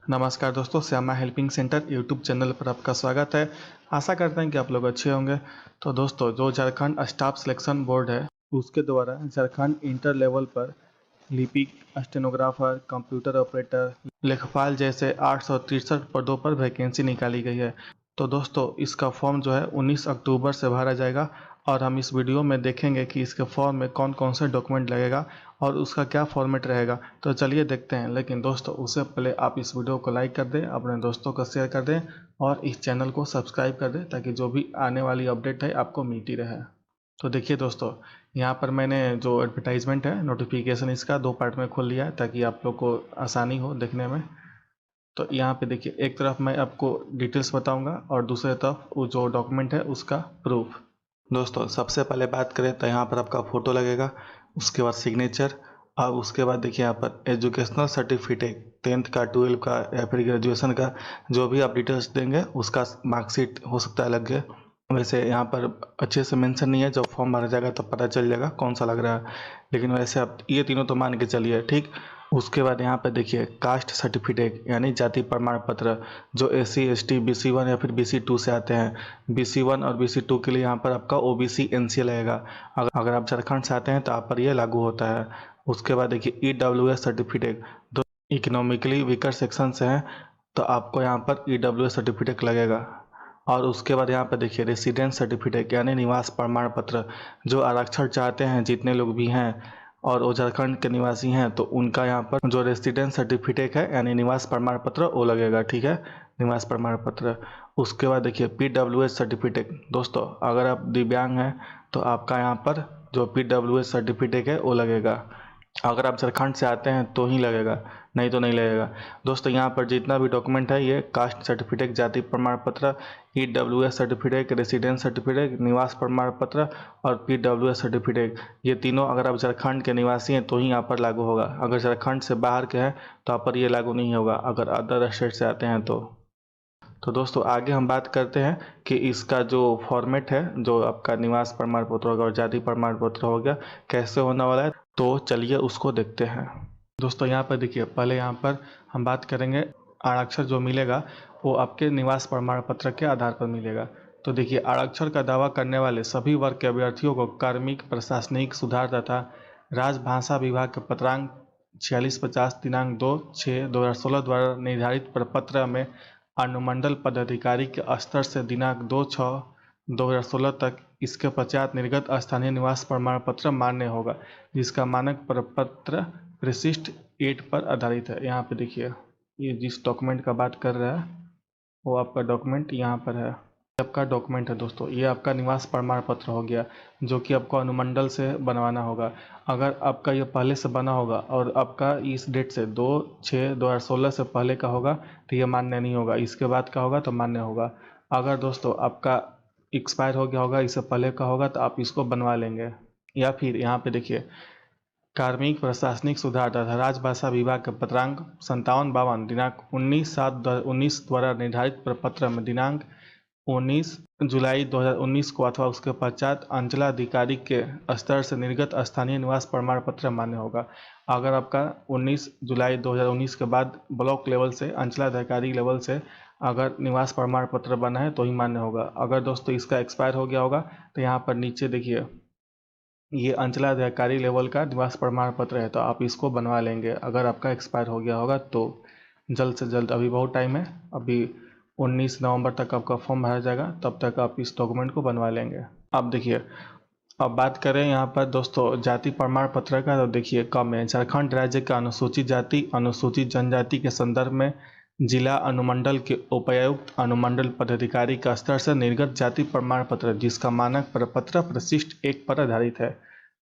नमस्कार दोस्तों, Shyama helping centre YouTube channel पर आपका स्वागत है। आशा करते हैं कि आप लोग अच्छे होंगे। तो दोस्तों, जो झारखंड स्टाफ सिलेक्शन बोर्ड है उसके द्वारा झारखंड इंटर लेवल पर लिपिक, स्टेनोग्राफर, कंप्यूटर ऑपरेटर, लेखपाल जैसे 863 पदों पर वैकेंसी निकाली गई है। तो दोस्तों, इसका फॉर्म जो है 19 अक्टूबर से भरा जाएगा और हम इस वीडियो में देखेंगे कि इसके फॉर्म में कौन कौन से डॉक्यूमेंट लगेगा और उसका क्या फॉर्मेट रहेगा। तो चलिए देखते हैं। लेकिन दोस्तों, उससे पहले आप इस वीडियो को लाइक कर दें, अपने दोस्तों को शेयर कर दें और इस चैनल को सब्सक्राइब कर दें ताकि जो भी आने वाली अपडेट है आपको मिलती रहे। तो देखिए दोस्तों, यहाँ पर मैंने जो एडवर्टाइजमेंट है, नोटिफिकेशन इसका 2 पार्ट में खोल लिया है ताकि आप लोग को आसानी हो देखने में। तो यहाँ पे देखिए, एक तरफ मैं आपको डिटेल्स बताऊंगा और दूसरे तरफ वो जो डॉक्यूमेंट है उसका प्रूफ। दोस्तों, सबसे पहले बात करें तो यहाँ पर आपका फ़ोटो लगेगा, उसके बाद सिग्नेचर और उसके बाद देखिए यहाँ पर एजुकेशनल सर्टिफिकेट 10th का, 12 का या फिर ग्रेजुएशन का जो भी आप डिटेल्स देंगे उसका मार्कशीट हो सकता है लग गए। वैसे यहाँ पर अच्छे से मेंशन नहीं है, जब फॉर्म भरा जाएगा तब पता चल जाएगा कौन सा लग रहा है, लेकिन वैसे आप ये तीनों तो मान के चलिए, ठीक। उसके बाद यहाँ पर देखिए कास्ट सर्टिफिकेट यानी जाति प्रमाण पत्र, जो SC ST BC1 या फिर BC2 से आते हैं। BC1 और BC2 के लिए यहाँ पर आपका OBC NCA लगेगा। अगर आप झारखंड से आते हैं तो आप पर यह लागू होता है। उसके बाद देखिए EWS सर्टिफिकेट, तो इकोनॉमिकली वीकर सेक्शन से हैं तो आपको यहाँ पर EWS सर्टिफिकेट लगेगा। और उसके बाद यहाँ पर देखिए रेसिडेंस सर्टिफिकेट यानी निवास प्रमाण पत्र, जो आरक्षण चाहते हैं जितने लोग भी हैं और वो झारखंड के निवासी हैं तो उनका यहाँ पर जो रेसिडेंस सर्टिफिकेट है यानी निवास प्रमाण पत्र वो लगेगा, ठीक है, निवास प्रमाण पत्र। उसके बाद देखिए PWS सर्टिफिकेट। दोस्तों, अगर आप दिव्यांग हैं तो आपका यहाँ पर जो PWS सर्टिफिकेट है वो लगेगा। अगर आप झारखंड से आते हैं तो ही लगेगा, नहीं तो नहीं लगेगा। दोस्तों, यहाँ पर जितना भी डॉक्यूमेंट है, ये कास्ट सर्टिफिकेट, जाति प्रमाण पत्र, EWS सर्टिफिकेट, रेसिडेंस सर्टिफिकेट, निवास प्रमाण पत्र और PWS सर्टिफिकेट, ये तीनों अगर आप झारखंड के निवासी हैं तो ही यहाँ पर लागू होगा। अगर झारखंड से बाहर के हैं तो आप पर ये लागू नहीं होगा, अगर अदर स्टेट से आते हैं तो दोस्तों, आगे हम बात करते हैं कि इसका जो फॉर्मेट है, जो आपका निवास प्रमाण पत्र होगा और जाति प्रमाण पत्र हो गया, कैसे होने वाला है, तो चलिए उसको देखते हैं। दोस्तों, यहाँ पर देखिए, पहले यहाँ पर हम बात करेंगे आरक्षण जो मिलेगा वो आपके निवास प्रमाण पत्र के आधार पर मिलेगा। तो देखिए, आरक्षण का दावा करने वाले सभी वर्ग के अभ्यर्थियों को कार्मिक, प्रशासनिक सुधार तथा राजभाषा विभाग के पत्रांक 4650 दिनांक 2/6/2016 द्वारा निर्धारित प्रपत्र में अनुमंडल पदाधिकारी के स्तर से दिनांक 2/6/2016 तक इसके पश्चात निर्गत स्थानीय निवास प्रमाण पत्र मान्य होगा, जिसका मानक प्रपत्र परिशिष्ट 8 पर आधारित है। यहाँ पे देखिए, ये जिस डॉक्यूमेंट का बात कर रहा है वो आपका डॉक्यूमेंट यहाँ पर है। आपका डॉक्यूमेंट है दोस्तों, ये आपका निवास प्रमाण पत्र हो गया, जो कि आपको अनुमंडल से बनवाना होगा। अगर आपका ये पहले से बना होगा और आपका इस डेट से 2/6/2016 से पहले का होगा तो ये मान्य नहीं होगा, इसके बाद का होगा तो मान्य होगा। अगर दोस्तों आपका एक्सपायर हो गया होगा, इससे पहले का होगा तो आप इसको बनवा लेंगे। या फिर यहाँ पे देखिए, कार्मिक, प्रशासनिक सुधार तथा राजभाषा विभाग के पत्रांक 5752 दिनांक 19/7/19 द्वारा निर्धारित प्रपत्र में दिनांक 19 जुलाई 2019 को अथवा उसके पश्चात अंचलाधिकारी के स्तर से निर्गत स्थानीय निवास प्रमाण पत्र मान्य होगा। अगर आपका 19 जुलाई 2019 के बाद ब्लॉक लेवल से, अंचलाधिकारी लेवल से अगर निवास प्रमाण पत्र बना है तो ही मान्य होगा। अगर दोस्तों इसका एक्सपायर हो गया होगा तो यहाँ पर नीचे देखिए, ये अंचलाधिकारी लेवल का निवास प्रमाण पत्र है तो आप इसको बनवा लेंगे अगर आपका एक्सपायर हो गया होगा तो। जल्द से जल्द, अभी बहुत टाइम है, अभी 19 नवंबर तक आपका फॉर्म भरा जाएगा, तब तक आप इस डॉक्यूमेंट को बनवा लेंगे। अब देखिए, अब बात करें यहाँ पर दोस्तों जाति प्रमाण पत्र का, तो देखिए कम है। झारखंड राज्य का अनुसूचित जाति, अनुसूचित जनजाति के संदर्भ में जिला अनुमंडल के उपायुक्त, अनुमंडल पदाधिकारी का स्तर से निर्गत जाति प्रमाण पत्र, जिसका मानक प्रपत्र परिशिष्ट 1 पर आधारित है।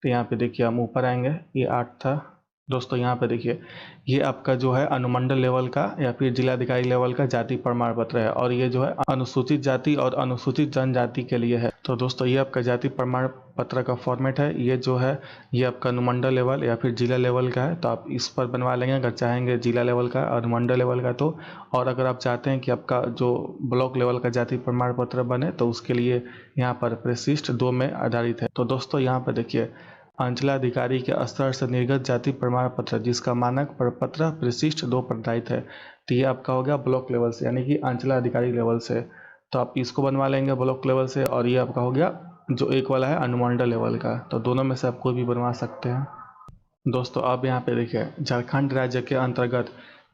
तो यहाँ पे देखिए, हम ऊपर आएंगे, ये 8 था दोस्तों। यहाँ पे देखिए, ये आपका जो है अनुमंडल लेवल का या फिर जिलाधिकारी लेवल का जाति प्रमाण पत्र है और ये जो है अनुसूचित जाति और अनुसूचित जनजाति के लिए है। तो दोस्तों, ये आपका जाति प्रमाण पत्र का फॉर्मेट है। ये जो है ये आपका अनुमंडल लेवल या फिर जिला लेवल का है, तो आप इस पर बनवा लेंगे अगर चाहेंगे जिला लेवल का, अनुमंडल लेवल का तो। और अगर आप चाहते हैं कि आपका जो ब्लॉक लेवल का जाति प्रमाण पत्र बने तो उसके लिए यहाँ पर परिशिष्ट 2 में आधारित है। तो दोस्तों, यहाँ पर देखिए, अंचलाधिकारी के स्तर से निर्गत जाति प्रमाण पत्र, जिसका मानक प्रपत्र परिशिष्ट 2 पर आधारित है। तो ये आपका हो गया ब्लॉक लेवल से, यानी कि अंचलाधिकारी लेवल से। तो आप इसको बनवा लेंगे ब्लॉक लेवल से, और ये आपका हो गया जो एक वाला है अनुमंडल लेवल का। तो दोनों में से आप कोई भी बनवा सकते हैं। दोस्तों अब यहाँ पे देखिए, झारखंड राज्य के अंतर्गत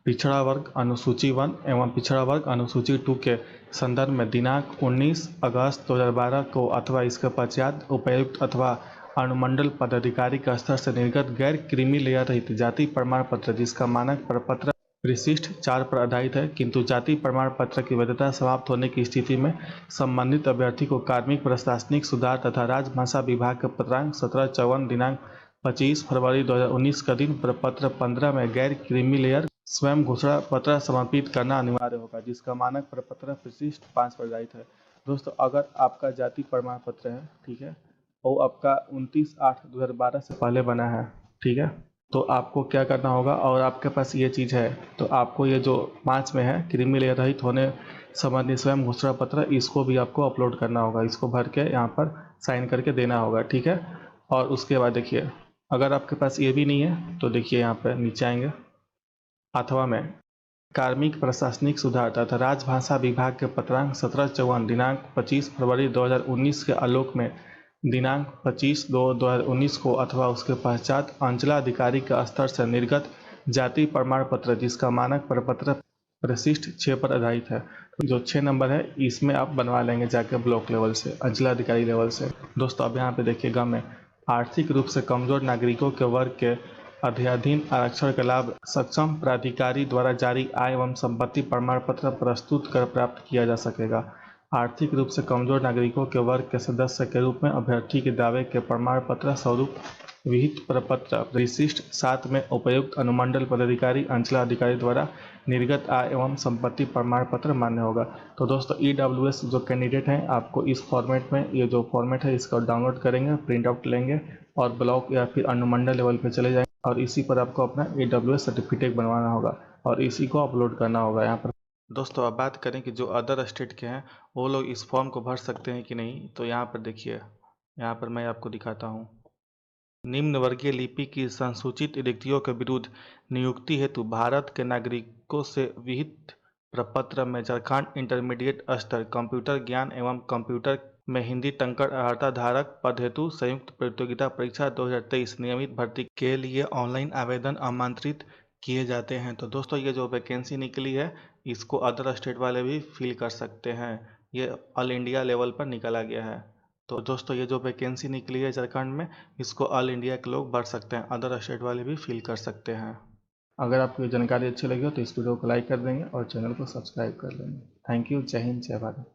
पिछड़ा वर्ग अनुसूची 1 एवं पिछड़ा वर्ग अनुसूची 2 के संदर्भ में दिनांक 19 अगस्त 2012 को अथवा इसके पश्चात उपायुक्त अथवा अनुमंडल पदाधिकारी के स्तर से निर्गत गैर क्रीमी लेयर रहित जाति प्रमाण पत्र जिसका मानक प्रपत्र विशिष्ट 4 पर आधारित है, किंतु जाति प्रमाण पत्र की वैधता समाप्त होने की स्थिति में संबंधित अभ्यर्थी को कार्मिक प्रशासनिक सुधार तथा राजभाषा विभाग के पत्रांक 1754 दिनांक 25 फरवरी 2019 का दिन प्रपत्र 15 में गैर क्रीमी लेयर स्वयं घोषणा पत्र समर्पित करना अनिवार्य होगा, जिसका मानक प्रपत्र विशिष्ट 5 पर आधारित है। दोस्तों अगर आपका जाति प्रमाण पत्र है, ठीक है, और आपका 29/8/2012 से पहले बना है, ठीक है, तो आपको क्या करना होगा, और आपके पास ये चीज़ है तो आपको ये जो 5 में है क्रीमी लेयर रहित होने संबंधी स्वयं घोषणा पत्र, इसको भी आपको अपलोड करना होगा। इसको भर के यहाँ पर साइन करके देना होगा, ठीक है। और उसके बाद देखिए, अगर आपके पास ये भी नहीं है तो देखिए यहाँ पर नीचे आएंगे, अथवा में कार्मिक प्रशासनिक सुधार तथा राजभाषा विभाग के पत्रांक 1754 दिनांक 25 फरवरी 2019 के आलोक में दिनांक 25/2/2019 को अथवा उसके पश्चात अंचलाधिकारी के स्तर से निर्गत जाति प्रमाण पत्र जिसका मानक प्रपत्र प्रशिष्ट 6 पर आधारित है, जो 6 नंबर है, इसमें आप बनवा लेंगे जाके ब्लॉक लेवल से, अंचलाधिकारी लेवल से। दोस्तों अब यहाँ पे देखिएगा, में आर्थिक रूप से कमजोर नागरिकों के वर्ग के अध्याधीन आरक्षण का लाभ सक्षम प्राधिकारी द्वारा जारी आय एवं संपत्ति प्रमाण पत्र प्रस्तुत कर प्राप्त किया जा सकेगा। आर्थिक रूप से कमजोर नागरिकों के वर्ग के सदस्य के रूप में अभ्यर्थी के दावे के प्रमाण पत्र स्वरूप विहित प्रपत्र विशिष्ट 7 में उपायुक्त अनुमंडल पदाधिकारी अंचलाधिकारी द्वारा निर्गत आय एवं संपत्ति प्रमाण पत्र मान्य होगा। तो दोस्तों EWS जो कैंडिडेट हैं, आपको इस फॉर्मेट में, ये जो फॉर्मेट है इसका डाउनलोड करेंगे, प्रिंट आउट लेंगे और ब्लॉक या फिर अनुमंडल लेवल पे चले जाएंगे, और इसी पर आपको अपना EWS सर्टिफिकेट बनवाना होगा और इसी को अपलोड करना होगा यहाँ पर। दोस्तों अब बात करें कि जो अदर स्टेट के हैं वो लोग इस फॉर्म को भर सकते हैं कि नहीं, तो यहाँ पर देखिए, यहाँ पर मैं आपको दिखाता हूँ। निम्न वर्गीय लिपि की संसूचित रिक्तियों के विरुद्ध नियुक्ति हेतु भारत के नागरिकों से विहित प्रपत्र में झारखंड इंटरमीडिएट स्तर कंप्यूटर ज्ञान एवं कंप्यूटर में हिंदी टंकण अर्हता धारक पद हेतु संयुक्त प्रतियोगिता परीक्षा 2023 नियमित भर्ती के लिए ऑनलाइन आवेदन आमंत्रित किए जाते हैं। तो दोस्तों ये जो वैकेंसी निकली है, इसको अदर स्टेट वाले भी फिल कर सकते हैं। ये ऑल इंडिया लेवल पर निकाला गया है। तो दोस्तों ये जो वैकेंसी निकली है झारखंड में, इसको ऑल इंडिया के लोग भर सकते हैं, अदर स्टेट वाले भी फिल कर सकते हैं। अगर आपको ये जानकारी अच्छी लगी हो तो इस वीडियो को लाइक कर देंगे और चैनल को सब्सक्राइब कर लेंगे। Thank you. जय हिंद, जय भारत।